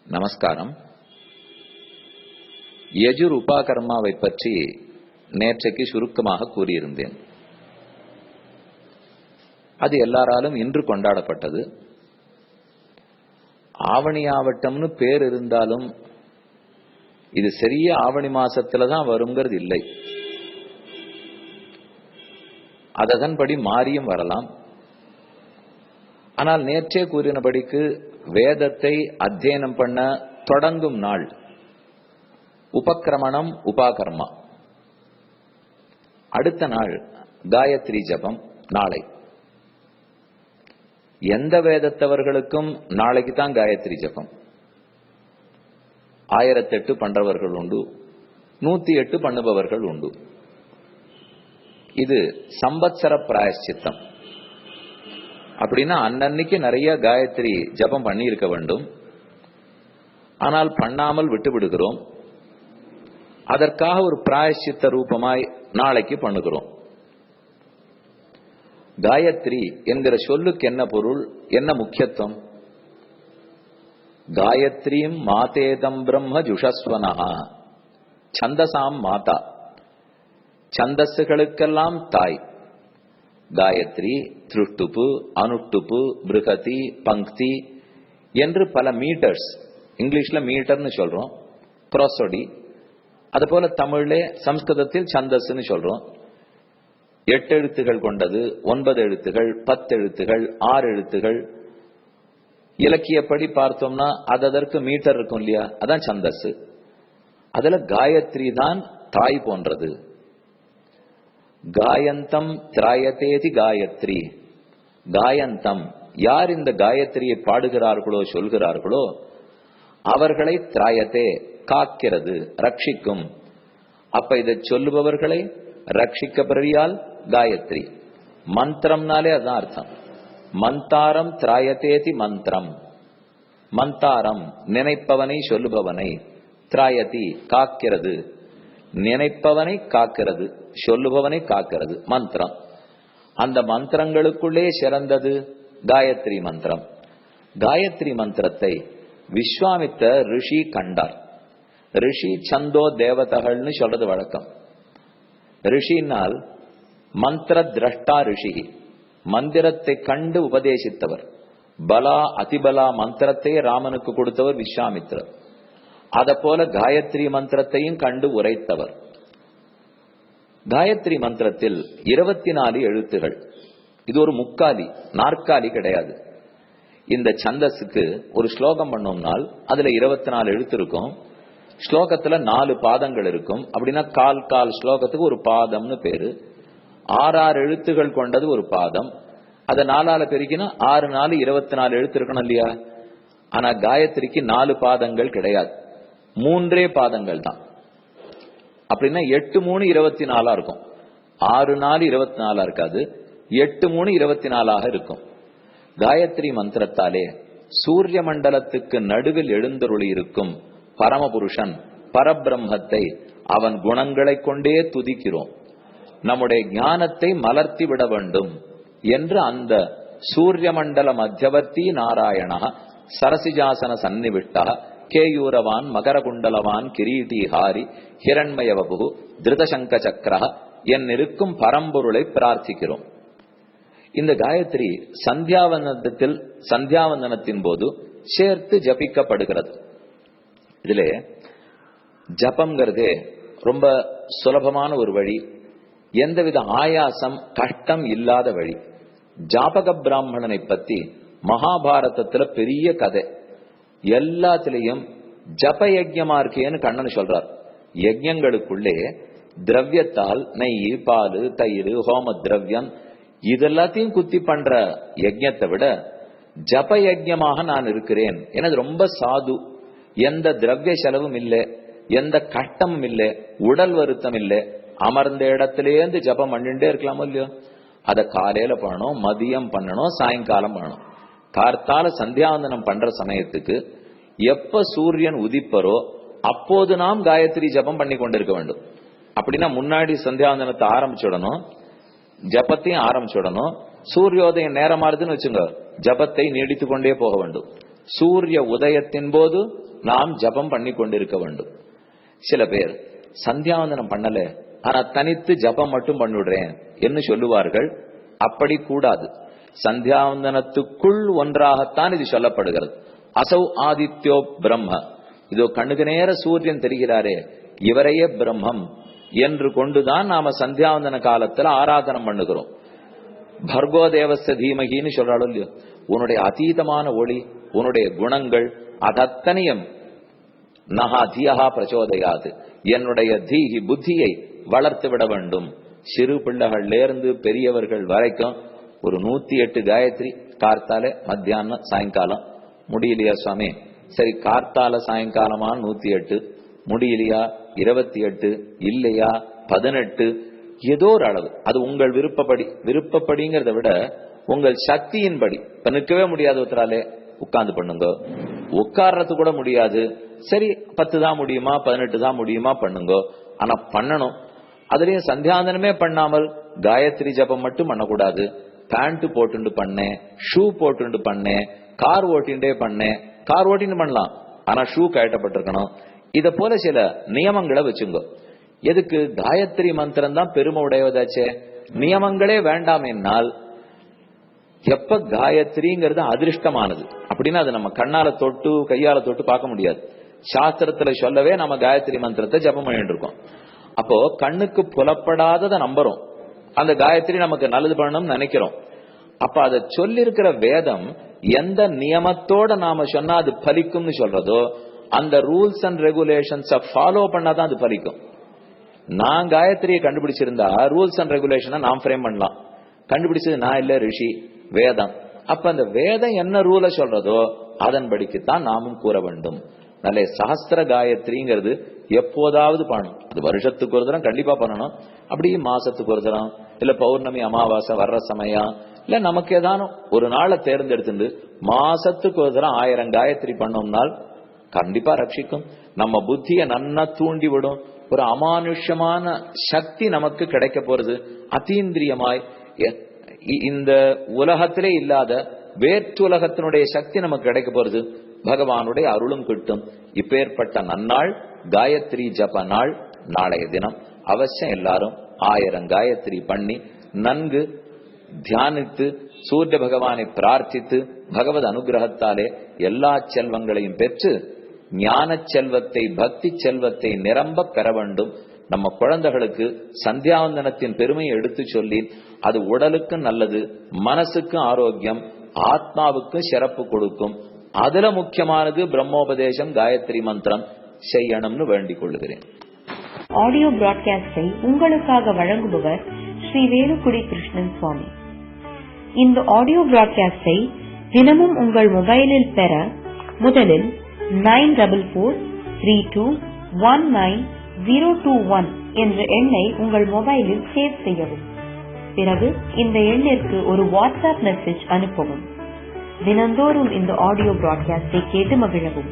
நமஸ்காரம். யஜுர் உபாகர்மாவை பற்றி நேற்றைக்கு சுருக்கமாக கூறியிருந்தேன். அது எல்லாராலும் இன்று கொண்டாடப்பட்டது. ஆவணியாவட்டம்னு பேர் இருந்தாலும் இது சரியா ஆவணி மாசத்துலதான் வருங்கிறது இல்லை. அதன்படி மாறியும் வரலாம். ஆனால் நேற்றே கூறினபடிக்கு வேதத்தை அத்தியனம் பண்ண தொடங்கும் நாள் உபக்கிரமணம் உபாகர்மா. அடுத்த நாள் காயத்ரி ஜபம். நாளை எந்த வேதத்தவர்களுக்கும் நாளைக்கு தான் காயத்ரி ஜபம். 1008 பண்றவர்கள் உண்டு, 108 பண்ணுபவர்கள் உண்டு. இது சம்பத்சர பிராயஷ்சித்தம். அப்படின்னா அன்னன்னைக்கு நிறைய காயத்ரி ஜபம் பண்ணி இருக்க வேண்டும். ஆனால் பண்ணாமல் விட்டு விடுகிறோம். அதற்காக ஒரு பிராயஷ்சித்த ரூபமாய் நாளைக்கு பண்ணுகிறோம். காயத்ரி என்கிற சொல்லுக்கு என்ன பொருள், என்ன முக்கியத்துவம்? காயத்ரீம் மாதேதம் பிரம்ம ஜுஷஸ்வனஹா, சந்தசாம் மாதா, சந்தஸ்களுக்கெல்லாம் தாய். காயத்ரி, திருஷ்டுப்பு, அனுட்டுப்பு, பிருகதி, பங்கி என்று பல மீட்டர்ஸ், இங்கிலீஷ்ல மீட்டர்னு சொல்றோம், புரோசோடி. அது போல தமிழ்ல சம்ஸ்கிருதத்தில் சந்தஸ்ன்னு சொல்றோம். 8 எழுத்துகள் கொண்டது, 9 எழுத்துகள், 10 எழுத்துகள், 6 எழுத்துகள். இலக்கியப்படி பார்த்தோம்னா அதற்கு மீட்டர் இருக்கும் இல்லையா, அதான் சந்தஸ். அதுல காயத்ரி தான் தாய் போன்றது. காயந்தம் திராயத்தேதி காயத்ரி. காயந்தம், யார் இந்த காயத்ரியை பாடுகிறார்களோ சொல்கிறார்களோ அவர்களை திராயத்தே காக்கிறது, ரட்சிக்கும். அப்ப இதை சொல்லுபவர்களை ரட்சிக்கப்படுறியால் காயத்ரி. மந்திரம்னாலே அதான் அர்த்தம். மந்தாரம் திராயத்தேதி மந்திரம். மந்தாரம் நினைப்பவனை சொல்லுபவனை, திராயதி காக்கிறது, நினைப்பவனை காக்கிறது, சொல்லுபவனை காக்கிறது மந்திரம். அந்த மந்திரங்களுக்குள்ளே சிறந்தது காயத்ரி மந்திரம். காயத்ரி மந்திரத்தை விஸ்வாமித்த ரிஷி கண்டார். ரிஷி சந்தோ தேவதகள்னு சொல்றது வழக்கம். ரிஷினால் மந்திர திரஷ்டா ரிஷி, மந்திரத்தை கண்டு உபதேசித்தவர். பலா அதிபலா மந்திரத்தை ராமனுக்கு கொடுத்தவர் விஸ்வாமித்திரர். அத போல காயத்ரி மந்திரத்தையும் கண்டு உரைத்தவர். காயத்ரி மந்திரத்தில் 24 எழுத்துகள். இது ஒரு முக்காலி, நாற்காலி கிடையாது. இந்த சந்தஸுக்கு ஒரு ஸ்லோகம் பண்ணோம்னால் அதுல 24 எழுத்து இருக்கும். ஸ்லோகத்துல 4 பாதங்கள் இருக்கும். அப்படின்னா கால் கால் ஸ்லோகத்துக்கு ஒரு பாதம்னு பேரு. 6 எழுத்துகள் கொண்டது ஒரு பாதம். அதை 4ஆல பெருக்கினா 6 4 24 எழுத்து இருக்கணும் இல்லையா? ஆனா காயத்ரிக்கு 4 பாதங்கள் கிடையாது, 3 பாதங்கள் தான். அப்படின்னா 8 3 24 இருக்கும். 6 4 24 இருக்காது, 8 3 24 இருக்கும். காயத்ரி மந்திரத்தாலே சூரிய மண்டலத்துக்கு நடுவில் எழுந்தருளி இருக்கும் பரமபுருஷன் பரபிரம்மத்தை அவன் குணங்களை கொண்டே துதிக்கிறோம். நம்முடைய ஞானத்தை மலர்த்தி விட வேண்டும் என்று அந்த சூரிய மண்டல மத்தியவர்த்தி நாராயண சரசிஜாசன சன்னிவிட்டா கேயூரவான் மகரகுண்டலவான் கிரீட்டி ஹாரி ஹிரண்மயவபு திருதசங்க சக்கர என் இருக்கும் பரம்பொருளை பிரார்த்திக்கிறோம். இந்த காயத்ரி சந்தியாவந்தனத்தின் போது சேர்த்து ஜபிக்கப்படுகிறது. இதுல ஜபம்ங்கிறதே ரொம்ப சுலபமான ஒரு வழி, எந்தவித ஆயாசம் கஷ்டம் இல்லாத வழி. ஜாபக பிராமணனை பத்தி மகாபாரதத்துல பெரிய கதை. எல்லாத்திலையும் ஜப யஜ்யமா இருக்கேன்னு கண்ணன் சொல்றார். யஜ்யங்களுக்குள்ளே திரவியத்தால் நெய், பால், தயிர், ஹோம திரவியம் இதெல்லாத்தையும் குத்தி பண்ற யஜ்யத்தை விட ஜப யஜ்யமாக நான் இருக்கிறேன். எனது ரொம்ப சாது, எந்த திரவிய செலவும் இல்லை, எந்த கஷ்டமும் இல்லை, உடல் வருத்தம் இல்லை. அமர்ந்த இடத்திலேருந்து ஜபம் பண்ணிட்டே இருக்கலாமோ இல்லையோ? அத காலையில பண்ணணும், மதியம் பண்ணணும், சாயங்காலம் பண்ணணும். கார்த்தால சந்தியாவந்தனம் பண்ற சமயத்துக்கு எப்ப சூரியன் உதிப்பரோ அப்போது நாம் காயத்ரி ஜபம் பண்ணி கொண்டிருக்க வேண்டும். அப்படின்னா முன்னாடி சந்தியாவந்தனத்தை ஆரம்பிச்சுடணும், ஜபத்தையும் ஆரம்பிச்சுடணும். சூரியோதயம் நேரமாறுதுன்னு வச்சுங்க, ஜபத்தை நீடித்து கொண்டே போக வேண்டும். சூரிய உதயத்தின் போது நாம் ஜபம் பண்ணி கொண்டிருக்க வேண்டும். சில பேர் சந்தியாவந்தனம் பண்ணல, ஆனா தனித்து ஜபம் மட்டும் பண்ணிவிடுறேன் என்று சொல்லுவார்கள். அப்படி கூடாது. சந்தியாவந்தனத்துக்குள் ஒன்றாகத்தான் இது சொல்லப்படுகிறது. அசௌ ஆதித்யோ பிரம்ம, இதோ கண்ணுக்கு நேர சூரியன் தெரிகிறாரே, இவரையே பிரம்மம் என்று கொண்டுதான் நாம சந்தியாவந்தன காலத்துல ஆராதனம் பண்ணுகிறோம். பர்கோ தேவஸ்ய தீமகின்னு சொல்றாலும் இல்லையோ, உன்னுடைய அதீதமான ஒளி, உன்னுடைய குணங்கள் அதத்தனையும் நகா தீயகா பிரச்சோதயாது, என்னுடைய தீஹி புத்தியை வளர்த்து விட வேண்டும். சிறு பிள்ளைகள்ல இருந்து பெரியவர்கள் வரைக்கும் ஒரு 108 காயத்ரி கார்த்தால மத்தியானம் சாயங்காலம். முடியலையா சுவாமி? சரி, கார்த்தால சாயங்காலமா 108, முடியலையா 28, இல்லையா 18, ஏதோ ஒரு அளவு. அது உங்கள் விருப்பப்படிங்கிறத விட உங்கள் சக்தியின்படி. இப்ப நிற்கவே முடியாது ஒருத்தராலே, உட்கார்ந்து பண்ணுங்க. உட்கார்றது கூட முடியாது, சரி 10 தான் முடியுமா 18 தான் முடியுமா பண்ணுங்க. ஆனா பண்ணணும். அதுலயும் சந்தியாந்தனமே பண்ணாமல் காயத்ரி ஜபம் மட்டும் பண்ணக்கூடாது. பேண்ட் போட்டு பண்ணேன், ஷூ போட்டு பண்ணேன், கார் ஓட்டின்டே பண்ணேன். கார் ஓட்டின்னு பண்ணலாம், ஆனா ஷூ கழட்டப்பட்டிருக்கணும். இத போல சில நியமங்களை வச்சுங்க. எதுக்கு? காயத்ரி மந்திரம் தான் பெருமை உடையதாச்சே. நியமங்களே வேண்டாம் என்னால் எப்ப காயத்ரிங்கிறது அதிர்ஷ்டமானது அப்படின்னா அது நம்ம கண்ணால தொட்டு கையால தொட்டு பார்க்க முடியாது. சாஸ்திரத்துல சொல்லவே நம்ம காயத்ரி மந்திரத்தை ஜபம் பண்ணிட்டு இருக்கோம். அப்போ கண்ணுக்கு புலப்படாததை நம்புறோம். அந்த காயத்ரி நமக்கு நல்லது பண்ணணும்னு நினைக்கிறோம். அப்ப அதை சொல்லி இருக்கிற வேதம் எந்த நியமத்தோட நாம சொன்னா அது பலிக்கும்னு சொல்றதோ அந்த ரூல்ஸ் அண்ட் ரெகுலேஷன்ஸ ஃபாலோ பண்ணாதான் அது பலிக்கும். நான் காயத்ரியை கண்டுபிடிச்சிருந்தா ரூல்ஸ் அண்ட் ரெகுலேஷனை நாம் ஃப்ரேம் பண்ணலாம். கண்டுபிடிச்சது நான் இல்ல, ரிஷி, வேதம். அப்ப அந்த வேதம் என்ன ரூல சொல்றதோ அதன்படிக்குத்தான் நாமும் கூற வேண்டும். நல்ல சஹஸ்திர காயத்ரிங்கிறது எப்போதாவது பண்ணணும். அது வருஷத்துக்கு ஒரு தரம் கண்டிப்பா பண்ணணும். அப்படி மாசத்துக்கு ஒரு தரம், இல்ல பௌர்ணமி அமாவாசை வர்ற சமயம், இல்ல நமக்கு ஏதானும் ஒரு நாளை தேர்ந்தெடுத்து மாசத்துக்கு ஒரு தரம் 1000 காயத்ரி பண்ணோம்னால் கண்டிப்பா ரட்சிக்கும். நம்ம புத்தியை நன்னா தூண்டி விடும். ஒரு அமானுஷ்யமான சக்தி நமக்கு கிடைக்க போறது. அதீந்திரியமாய் இந்த உலகத்திலே இல்லாத வேற்றுலகத்தினுடைய சக்தி நமக்கு கிடைக்க போறது. பகவானுடைய அருளும் கிட்டும். இப்பேற்பட்ட நன்னாள் காயத்ரி ஜப நாள் நாளைய தினம். அவசியம் எல்லாரும் 1000 காயத்ரி பண்ணி நன்கு தியானித்து சூரிய பகவானை பிரார்த்தித்து பகவத் அனுகிரகத்தாலே எல்லா செல்வங்களையும் பெற்று ஞான செல்வத்தை பக்தி செல்வத்தை நிரம்ப பெற வேண்டும். நம்ம குழந்தைகளுக்கு சந்தியாவந்தனத்தின் பெருமையை எடுத்து சொல்லி அது உடலுக்கு நல்லது, மனசுக்கு ஆரோக்கியம், ஆத்மாவுக்கு சிறப்பு கொடுக்கும். அதுல முக்கியமானது பிரம்மோபதேசம் காயத்ரி மந்திரம் செய்யணும்னு வேண்டிக் கொள்ளுகிறேன். ஆடியோ பிராட்காஸ்டை உங்களுக்காக வழங்குபவர் ஸ்ரீ வேலுக்குடி கிருஷ்ணன் சுவாமி. இந்த ஆடியோ பிராட்காஸ்டை தினமும் உங்கள் மொபைலில் பெற முதலில் 9443219021 என்ற எண்ணை உங்கள் மொபைலில் சேவ் செய்யவும். பிறகு இந்த எண்ணிற்கு ஒரு வாட்ஸ்அப் மெசேஜ் அனுப்பவும். தினந்தோறும் இந்த ஆடியோ பிராட்காஸ்டை கேட்டு மகிழவும்.